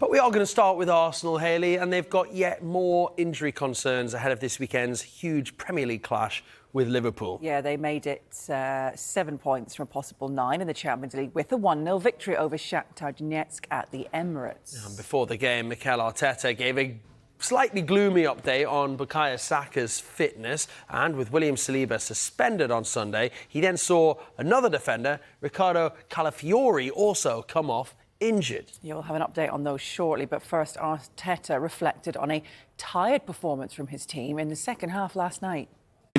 But we are going to start with Arsenal, Hayley, and they've got yet more injury concerns ahead of this weekend's huge Premier League clash with Liverpool. Yeah, they made it 7 points from a possible 9 in the Champions League with a 1-0 victory over Shakhtar Donetsk at the Emirates. And before the game, Mikel Arteta gave a slightly gloomy update on Bukayo Saka's fitness, and with William Saliba suspended on Sunday, he then saw another defender, Riccardo Calafiori, also come off injured. You'll have an update on those shortly, but first Arteta reflected on a tired performance from his team in the second half last night.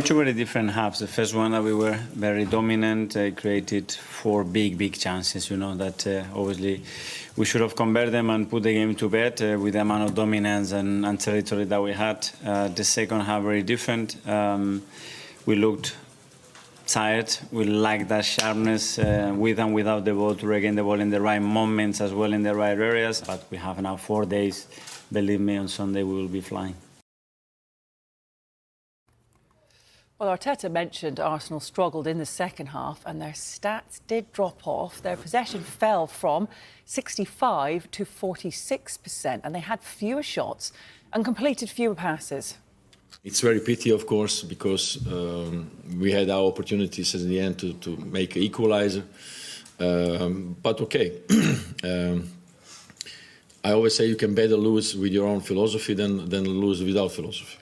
Two very different halves. The first one that we were very dominant, created 4 big chances, that obviously we should have converted them and put the game to bed with the amount of dominance and territory that we had. The second half very different. We looked tired. We lacked that sharpness with and without the ball to regain the ball in the right moments as well in the right areas. But we have now 4 days. Believe me, on Sunday we will be flying. Well, Arteta mentioned Arsenal struggled in the second half and their stats did drop off. Their possession fell from 65 to 46% and they had fewer shots and completed fewer passes. It's very pity, of course, because we had our opportunities in the end to make an equalizer. But okay. I always say you can better lose with your own philosophy than lose without philosophy.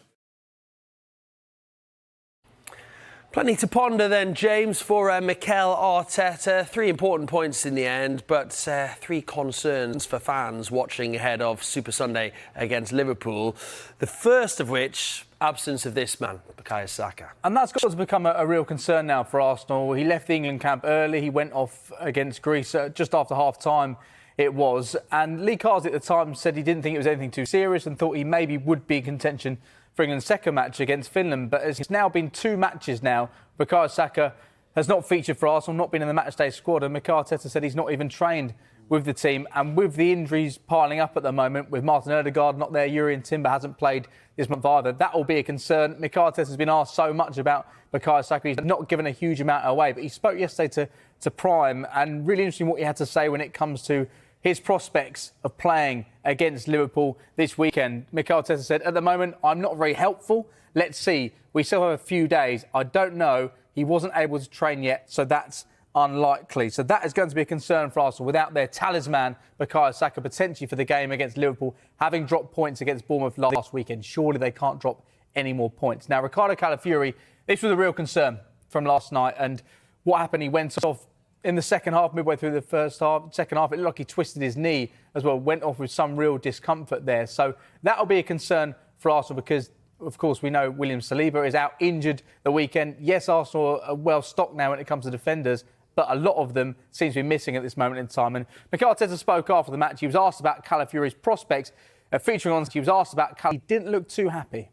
Plenty to ponder then, James, for Mikel Arteta. 3 important points in the end, but 3 concerns for fans watching ahead of Super Sunday against Liverpool. The first of which, absence of this man, Bukayo Saka. And that's got to become a real concern now for Arsenal. He left the England camp early. He went off against Greece just after half-time, it was. And Lee Carsley at the time said he didn't think it was anything too serious and thought he maybe would be in contention for England's second match against Finland. But it's now been 2 matches now. Bukayo Saka has not featured for Arsenal, not been in the matchday squad. And Mikel Arteta said he's not even trained with the team. And with the injuries piling up at the moment, with Martin Ødegaard not there, Jurrien Timber hasn't played this month either, that will be a concern. Mikel Arteta has been asked so much about Bukayo Saka. He's not given a huge amount away. But he spoke yesterday to Prime, and really interesting what he had to say when it comes to his prospects of playing against Liverpool this weekend. Mikel Arteta said, at the moment, I'm not very helpful. Let's see. We still have a few days. I don't know. He wasn't able to train yet, so that's unlikely. So that is going to be a concern for Arsenal without their talisman, Bukayo Saka, potentially for the game against Liverpool, having dropped points against Bournemouth last weekend. Surely they can't drop any more points. Now, Riccardo Calafiori, this was a real concern from last night. And what happened, he went off in the second half, midway through the first half. Second half, it looked like he twisted his knee as well, went off with some real discomfort there. So that'll be a concern for Arsenal because, of course, we know William Saliba is out injured the weekend. Yes, Arsenal are well stocked now when it comes to defenders, but a lot of them seem to be missing at this moment in time. And Mikel Arteta spoke after the match. He was asked about Calafiori's prospects. Featuring on, he was asked about Calafiori. He didn't look too happy.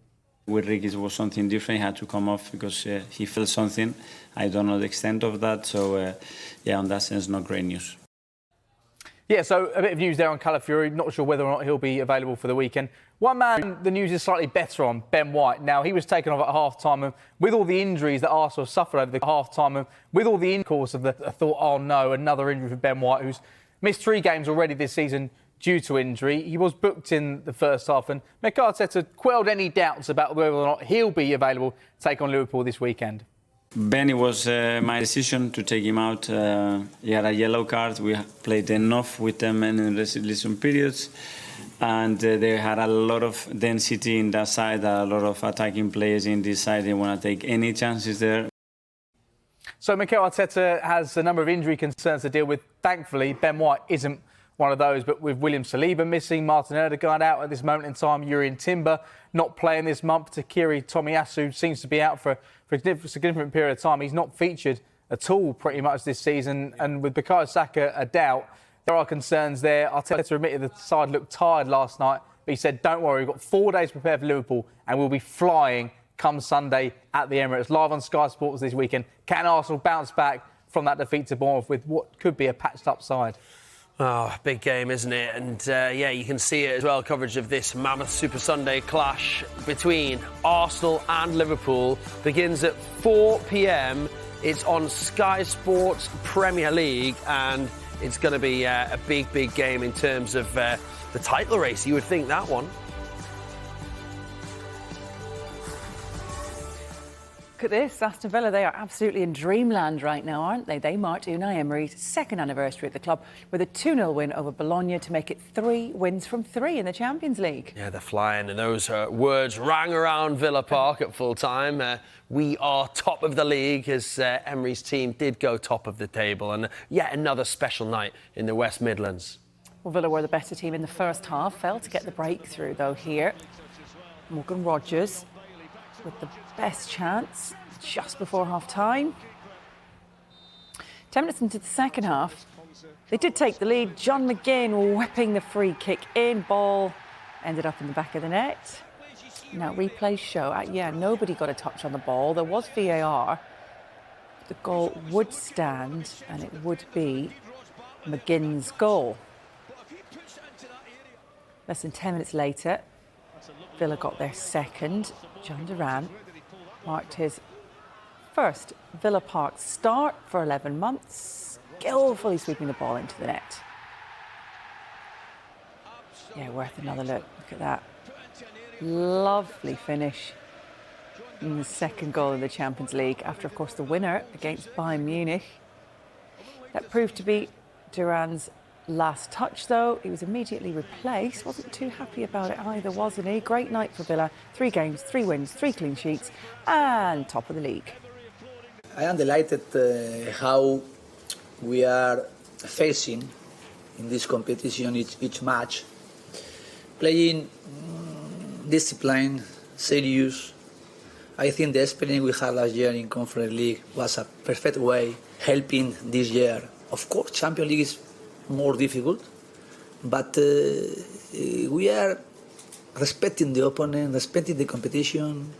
With Ricky, it was something different. He had to come off because he felt something. I don't know the extent of that. So, yeah, in that sense, not great news. Yeah, so a bit of news there on Calafiori. Not sure whether or not he'll be available for the weekend. One man the news is slightly better on, Ben White. Now, he was taken off at half-time. And with all the injuries that Arsenal suffered over the half-time, and with all the in-course of I thought, oh, no, another injury for Ben White, who's missed 3 games already this season due to injury. He was booked in the first half, and Mikel Arteta quelled any doubts about whether or not he'll be available to take on Liverpool this weekend. Ben, it was my decision to take him out. He had a yellow card. We played enough with them in the resolution periods, and they had a lot of density in that side, a lot of attacking players in this side. They want to take any chances there. So Mikel Arteta has a number of injury concerns to deal with. Thankfully, Ben White isn't one of those, but with William Saliba missing, Martin Ødegaard out at this moment in time, Jurrien Timber not playing this month, Takiri Tomiyasu seems to be out for a significant period of time. He's not featured at all pretty much this season, and with Bukayo Saka a doubt, there are concerns there. Arteta admitted the side looked tired last night, but he said, don't worry, we've got 4 days prepared for Liverpool and we'll be flying come Sunday at the Emirates. Live on Sky Sports this weekend. Can Arsenal bounce back from that defeat to Bournemouth with what could be a patched-up side? Oh, big game, isn't it? And, yeah, you can see it as well, coverage of this mammoth Super Sunday clash between Arsenal and Liverpool begins at 4 p.m. It's on Sky Sports Premier League, and it's going to be a big game in terms of the title race. You would think that one. Look at this, Aston Villa, they are absolutely in dreamland right now, aren't they? They marked Unai Emery's second anniversary at the club with a 2-0 win over Bologna to make it 3 wins from 3 in the Champions League. Yeah, they're flying, and those words rang around Villa Park at full time. We are top of the league, as Emery's team did go top of the table, and yet another special night in the West Midlands. Well, Villa were the better team in the first half, failed to get the breakthrough though here. Morgan Rogers with the best chance just before half-time. 10 minutes into the second half, they did take the lead. John McGinn whipping the free kick in. Ball ended up in the back of the net. Now, replays show, nobody got a touch on the ball. There was VAR. The goal would stand, and it would be McGinn's goal. Less than 10 minutes later, Villa got their second. John Duran marked his first Villa Park start for 11 months, skillfully sweeping the ball into the net. Yeah, worth another look. Look at that. Lovely finish in the second goal in the Champions League after, of course, the winner against Bayern Munich. That proved to be Duran's last touch, though. He was immediately replaced. Wasn't too happy about it either, wasn't he? Great night for Villa. 3 games, 3 wins, 3 clean sheets, and top of the league. I am delighted how we are facing in this competition each match. Playing discipline, serious. I think the experience we had last year in Conference League was a perfect way helping this year. Of course, Champions League is more difficult, but we are respecting the opponent, respecting the competition,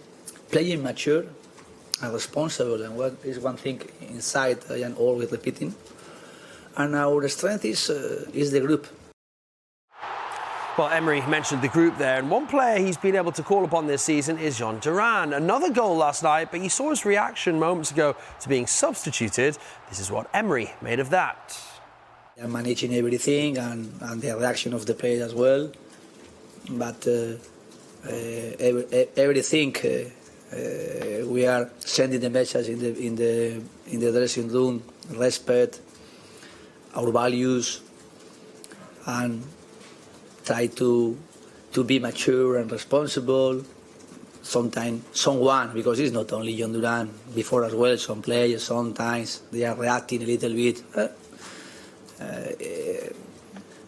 playing mature and responsible, and what is one thing inside I am always repeating. And our strength is the group. Well, Emery mentioned the group there, and one player he's been able to call upon this season is John Duran. Another goal last night, but you saw his reaction moments ago to being substituted. This is what Emery made of that. They are managing everything and the reaction of the players as well. But everything we are sending the message in the dressing room, respect, our values, and try to be mature and responsible. Sometimes someone, because it's not only John Duran, before as well, some players sometimes they are reacting a little bit.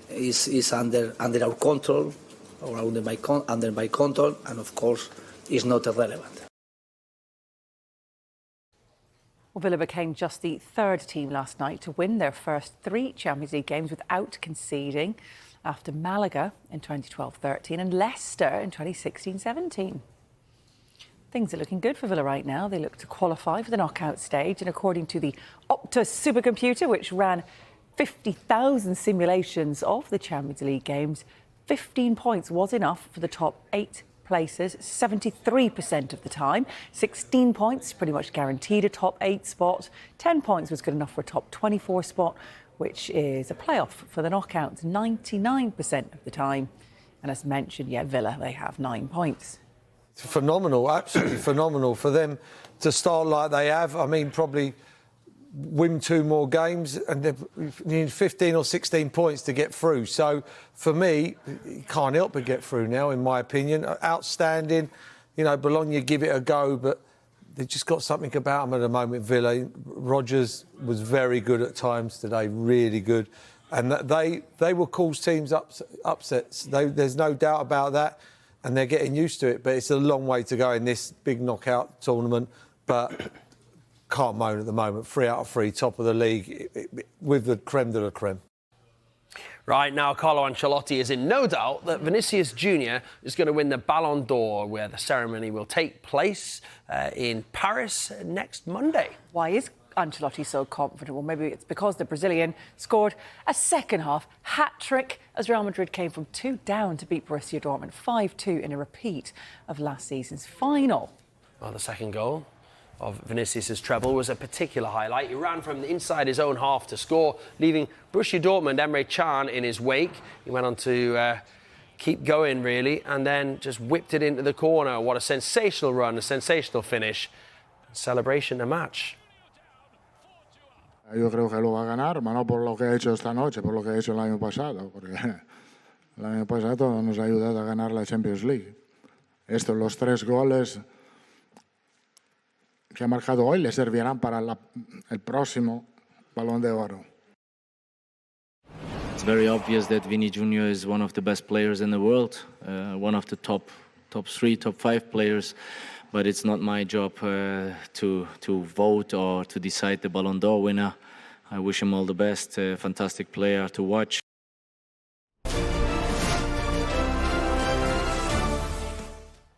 Is under our control or under my control, and of course is not irrelevant. Well, Villa became just the 3rd team last night to win their first 3 Champions League games without conceding, after Malaga in 2012-13 and Leicester in 2016-17. Things are looking good for Villa right now. They look to qualify for the knockout stage, and according to the Optus supercomputer, which ran 50,000 simulations of the Champions League games, 15 points was enough for the top 8 places 73% of the time. 16 points pretty much guaranteed a top 8 spot. 10 points was good enough for a top 24 spot, which is a playoff for the knockouts 99% of the time. And as mentioned, Villa, they have 9 points. Phenomenal, absolutely phenomenal for them to start like they have. I mean, probably win 2 more games and they need 15 or 16 points to get through. So for me, you can't help but get through now, in my opinion. Outstanding. You know, Bologna give it a go, but they've just got something about them at the moment, Villa. Rogers was very good at times today, really good. And they will cause teams upsets. There's no doubt about that. And they're getting used to it. But it's a long way to go in this big knockout tournament. But can't moan at the moment. 3 out of 3, top of the league, with the creme de la creme. Right now, Carlo Ancelotti is in no doubt that Vinicius Jr is going to win the Ballon d'Or, where the ceremony will take place in Paris next Monday. Why is Ancelotti so confident? Well, maybe it's because the Brazilian scored a second-half hat-trick as Real Madrid came from 2 down to beat Borussia Dortmund 5-2 in a repeat of last season's final. Well, the second goal of Vinicius' treble was a particular highlight. He ran from inside his own half to score, leaving Borussia Dortmund Emre Can in his wake. He went on to keep going, really, and then just whipped it into the corner. What a sensational run, a sensational finish. Celebration, a match. Yo creo que lo va a ganar, pero no por lo que he hecho esta noche, por lo que he hecho el año pasado, porque el año pasado nos ha ayudado a ganar la Champions League. Estos, los 3 goles que ha marcado hoy, le servirán para el próximo Balón de Oro. It's very obvious that Vini Jr is one of the best players in the world, one of the top 3, top 5 players. But it's not my job to vote or to decide the Ballon d'Or winner. I wish him all the best. Fantastic player to watch.